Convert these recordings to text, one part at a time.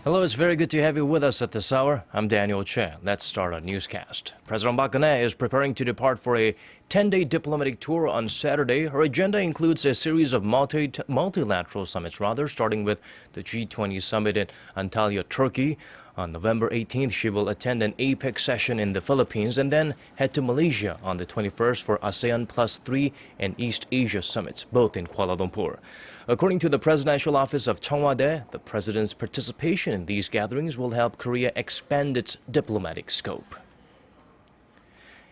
Hello, it's very good to have you with us at this hour. I'm Daniel Choy. Let's start our newscast. President Park Geun-hye is preparing to depart for a 10-day diplomatic tour on Saturday. Her agenda includes a series of multilateral summits, starting with the G20 summit in Antalya, Turkey. On November 18th, she will attend an APEC session in the Philippines and then head to Malaysia on the 21st for ASEAN +3 and East Asia summits, both in Kuala Lumpur. According to the presidential office of Cheong Wa Dae, the president's participation in these gatherings will help Korea expand its diplomatic scope.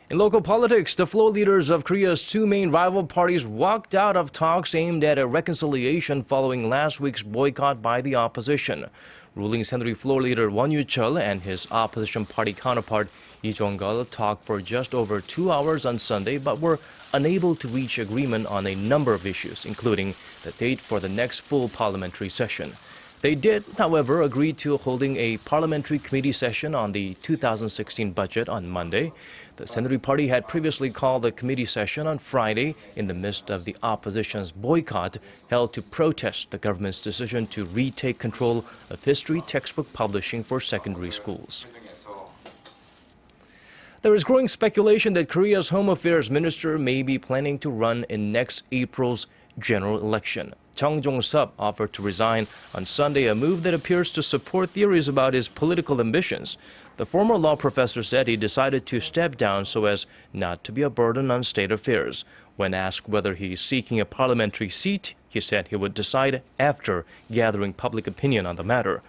In local politics, the floor leaders of Korea's two main rival parties walked out of talks aimed at a reconciliation following last week's boycott by the opposition. Ruling Century floor leader Won Yu-cheol and his opposition party counterpart Lee Jong-geul talked for just over 2 hours on Sunday, but were unable to reach agreement on a number of issues, including the date for the next full parliamentary session. They did, however, agree to holding a parliamentary committee session on the 2016 budget on Monday. The Century Party had previously called the committee session on Friday in the midst of the opposition's boycott held to protest the government's decision to retake control of history textbook publishing for secondary schools. There is growing speculation that Korea's Home Affairs Minister may be planning to run in next April's general election. Chung Jong-sup offered to resign on Sunday, a move that appears to support theories about his political ambitions. The former law professor said he decided to step down so as not to be a burden on state affairs. When asked whether he is seeking a parliamentary seat, he said he would decide after gathering public opinion on the matter.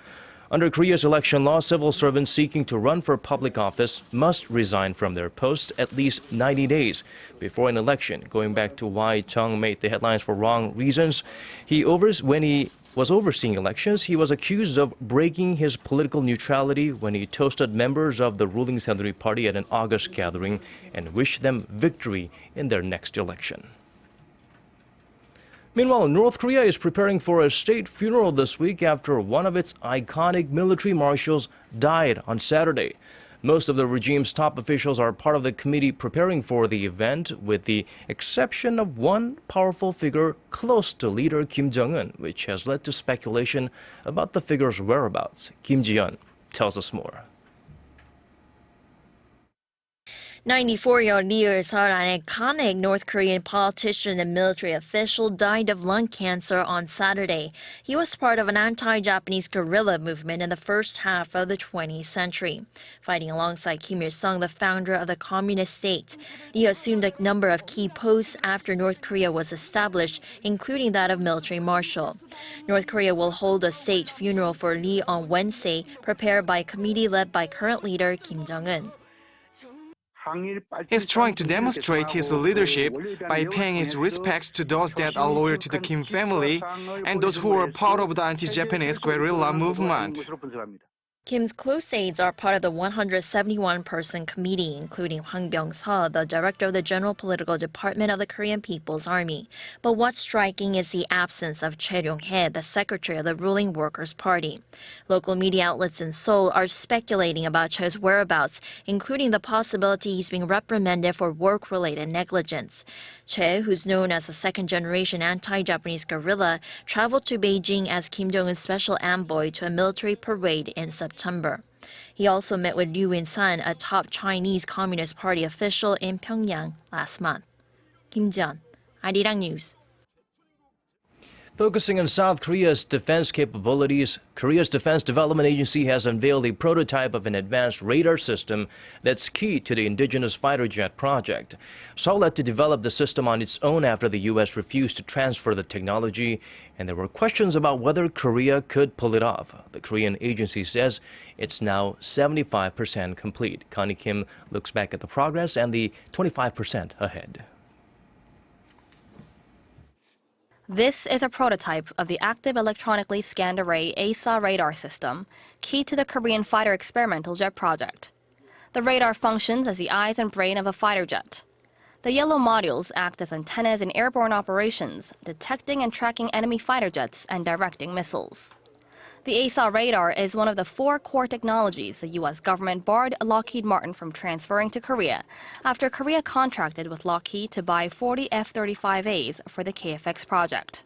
Under Korea's election law, civil servants seeking to run for public office must resign from their posts at least 90 days before an election, going back to why Chung made the headlines for wrong reasons. When he was overseeing elections, he was accused of breaking his political neutrality when he toasted members of the ruling Century Party at an August gathering and wished them victory in their next election. Meanwhile, North Korea is preparing for a state funeral this week after one of its iconic military marshals died on Saturday. Most of the regime's top officials are part of the committee preparing for the event, with the exception of one powerful figure close to leader Kim Jong-un, which has led to speculation about the figure's whereabouts. Kim Ji-yeon tells us more. 94-year-old Lee Il-sung, an iconic North Korean politician and military official, died of lung cancer on Saturday. He was part of an anti-Japanese guerrilla movement in the first half of the 20th century. Fighting alongside Kim Il-sung, the founder of the communist state, Lee assumed a number of key posts after North Korea was established, including that of military marshal. North Korea will hold a state funeral for Lee on Wednesday, prepared by a committee led by current leader Kim Jong-un. He's trying to demonstrate his leadership by paying his respects to those that are loyal to the Kim family and those who are part of the anti-Japanese guerrilla movement. Kim's close aides are part of the 171-person committee, including Hwang Byung-seo, the director of the General Political Department of the Korean People's Army. But what's striking is the absence of Choi Ryong-hae, the secretary of the ruling Workers' Party. Local media outlets in Seoul are speculating about Choi's whereabouts, including the possibility he's being reprimanded for work-related negligence. Choi, who's known as a second-generation anti-Japanese guerrilla, traveled to Beijing as Kim Jong-un's special envoy to a military parade in September. He also met with Liu In-san, a top Chinese Communist Party official in Pyongyang last month. Kim Ji-yeon, Arirang News. Focusing on South Korea's defense capabilities, Korea's Defense Development Agency has unveiled a prototype of an advanced radar system that's key to the indigenous fighter jet project. Seoul had to develop the system on its own after the U.S. refused to transfer the technology, and there were questions about whether Korea could pull it off. The Korean agency says it's now 75% complete. Connie Kim looks back at the progress and the 25% ahead. This is a prototype of the Active Electronically Scanned Array ASA radar system, key to the Korean fighter experimental jet project. The radar functions as the eyes and brain of a fighter jet. The yellow modules act as antennas in airborne operations, detecting and tracking enemy fighter jets and directing missiles. The ASA radar is one of the 4 core technologies the U.S. government barred Lockheed Martin from transferring to Korea after Korea contracted with Lockheed to buy 40 F-35As for the KF-X project.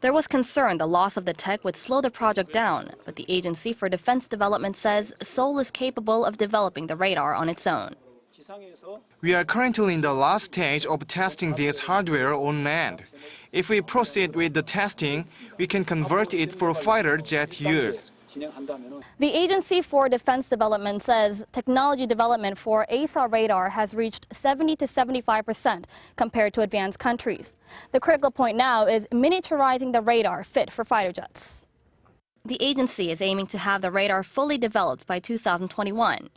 There was concern the loss of the tech would slow the project down, but the Agency for Defense Development says Seoul is capable of developing the radar on its own. We are currently in the last stage of testing this hardware on land. If we proceed with the testing, we can convert it for fighter jet use. The Agency for Defense Development says technology development for ASA radar has reached 70 to 75% compared to advanced countries. The critical point now is miniaturizing the radar fit for fighter jets. The agency is aiming to have the radar fully developed by 2021.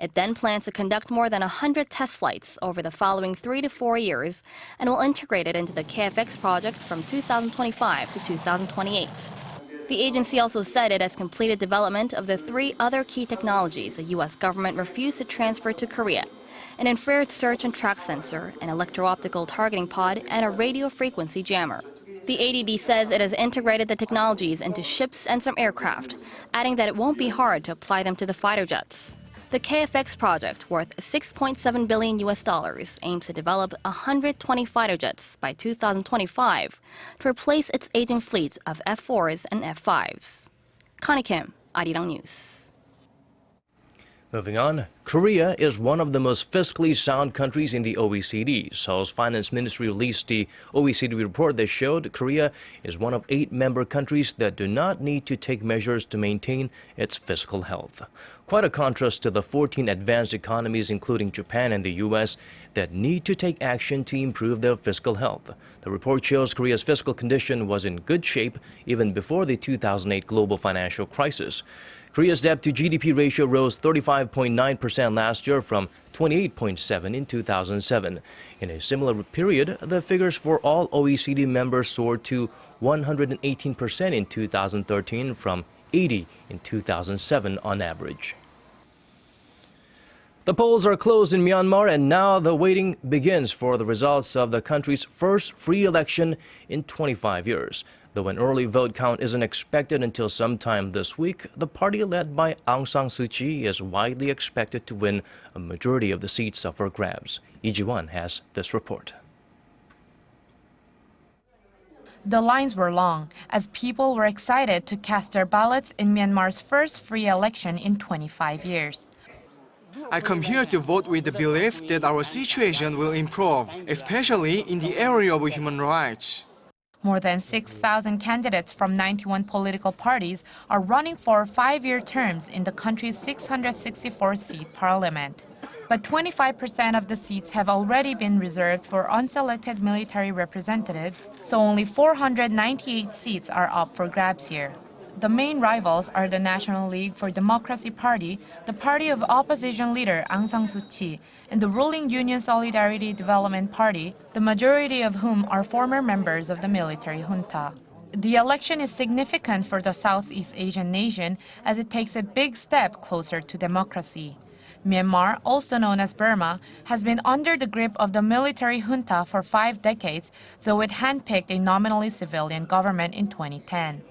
It then plans to conduct more than 100 test flights over the following 3 to 4 years and will integrate it into the KFX project from 2025 to 2028. The agency also said it has completed development of the 3 other key technologies the U.S. government refused to transfer to Korea: an infrared search and track sensor, an electro-optical targeting pod, and a radio frequency jammer. The ADD says it has integrated the technologies into ships and some aircraft, adding that it won't be hard to apply them to the fighter jets. The KFX project, worth $6.7 billion, aims to develop 120 fighter jets by 2025 to replace its aging fleet of F-4s and F-5s. Connie Kim, Arirang News. Moving on, Korea is one of the most fiscally sound countries in the OECD. Seoul's finance ministry released the OECD report that showed Korea is one of 8 member countries that do not need to take measures to maintain its fiscal health. Quite a contrast to the 14 advanced economies, including Japan and the U.S., that need to take action to improve their fiscal health. The report shows Korea's fiscal condition was in good shape even before the 2008 global financial crisis. Korea's debt-to-GDP ratio rose 35.9% last year from 28.7% in 2007. In a similar period, the figures for all OECD members soared to 118% in 2013 from 80% in 2007 on average. The polls are closed in Myanmar, and now the waiting begins for the results of the country's first free election in 25 years. Though an early vote count isn't expected until sometime this week, the party led by Aung San Suu Kyi is widely expected to win a majority of the seats up for grabs. Lee Ji-won has this report. The lines were long, as people were excited to cast their ballots in Myanmar's first free election in 25 years. I come here to vote with the belief that our situation will improve, especially in the area of human rights. More than 6,000 candidates from 91 political parties are running for 5-year terms in the country's 664-seat parliament. But 25% of the seats have already been reserved for unselected military representatives, so only 498 seats are up for grabs here. The main rivals are the National League for Democracy Party, the party of opposition leader Aung San Suu Kyi, and the ruling Union Solidarity Development Party, the majority of whom are former members of the military junta. The election is significant for the Southeast Asian nation as it takes a big step closer to democracy. Myanmar, also known as Burma, has been under the grip of the military junta for 5 decades, though it handpicked a nominally civilian government in 2010.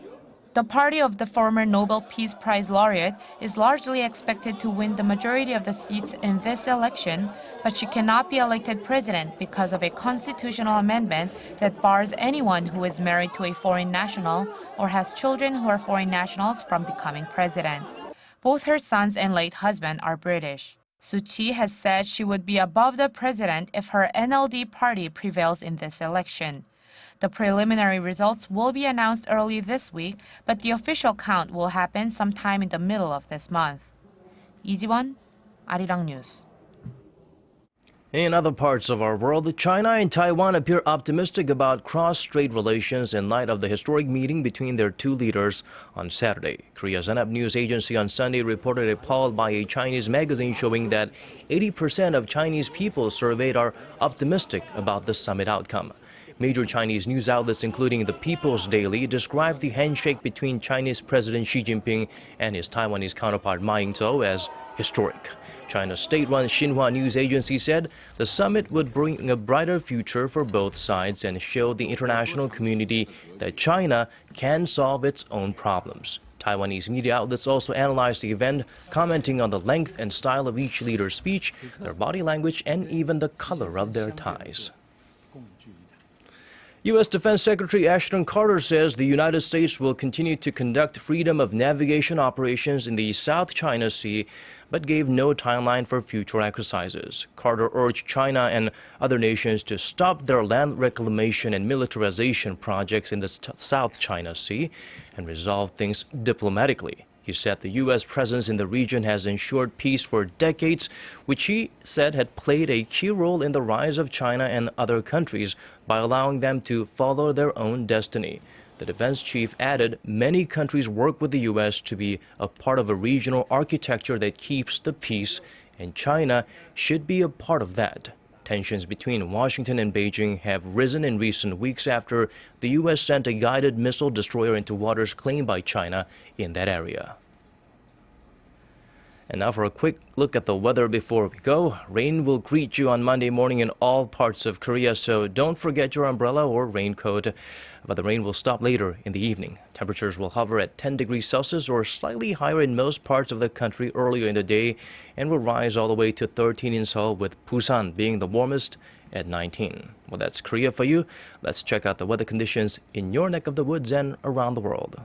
The party of the former Nobel Peace Prize laureate is largely expected to win the majority of the seats in this election, but she cannot be elected president because of a constitutional amendment that bars anyone who is married to a foreign national or has children who are foreign nationals from becoming president. Both her sons and late husband are British. Suu Kyi has said she would be above the president if her NLD party prevails in this election. The preliminary results will be announced early this week, but the official count will happen sometime in the middle of this month. Lee Ji-won, Arirang News. In other parts of our world, China and Taiwan appear optimistic about cross-strait relations in light of the historic meeting between their 2 leaders on Saturday. Korea's Zenup News Agency on Sunday reported a poll by a Chinese magazine showing that 80% of Chinese people surveyed are optimistic about the summit outcome. Major Chinese news outlets, including the People's Daily, described the handshake between Chinese President Xi Jinping and his Taiwanese counterpart Ma Ying-jeou as historic. China's state-run Xinhua news agency said the summit would bring a brighter future for both sides and show the international community that China can solve its own problems. Taiwanese media outlets also analyzed the event, commenting on the length and style of each leader's speech, their body language, and even the color of their ties. U.S. Defense Secretary Ashton Carter says the United States will continue to conduct freedom of navigation operations in the South China Sea, but gave no timeline for future exercises. Carter urged China and other nations to stop their land reclamation and militarization projects in the South China Sea and resolve things diplomatically. He said the U.S. presence in the region has ensured peace for decades, which he said had played a key role in the rise of China and other countries by allowing them to follow their own destiny. The defense chief added many countries work with the U.S. to be a part of a regional architecture that keeps the peace, and China should be a part of that. Tensions between Washington and Beijing have risen in recent weeks after the U.S. sent a guided missile destroyer into waters claimed by China in that area. And now for a quick look at the weather before we go. Rain will greet you on Monday morning in all parts of Korea, so don't forget your umbrella or raincoat. But the rain will stop later in the evening. Temperatures will hover at 10 degrees Celsius or slightly higher in most parts of the country earlier in the day and will rise all the way to 13 in Seoul, with Busan being the warmest at 19. Well, that's Korea for you. Let's check out the weather conditions in your neck of the woods and around the world.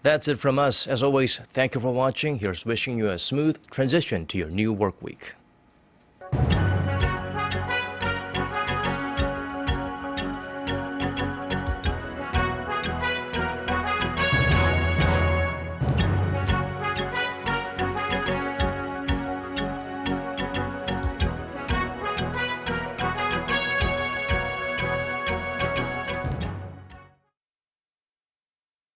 That's it from us. As always, thank you for watching. Here's wishing you a smooth transition to your new work week.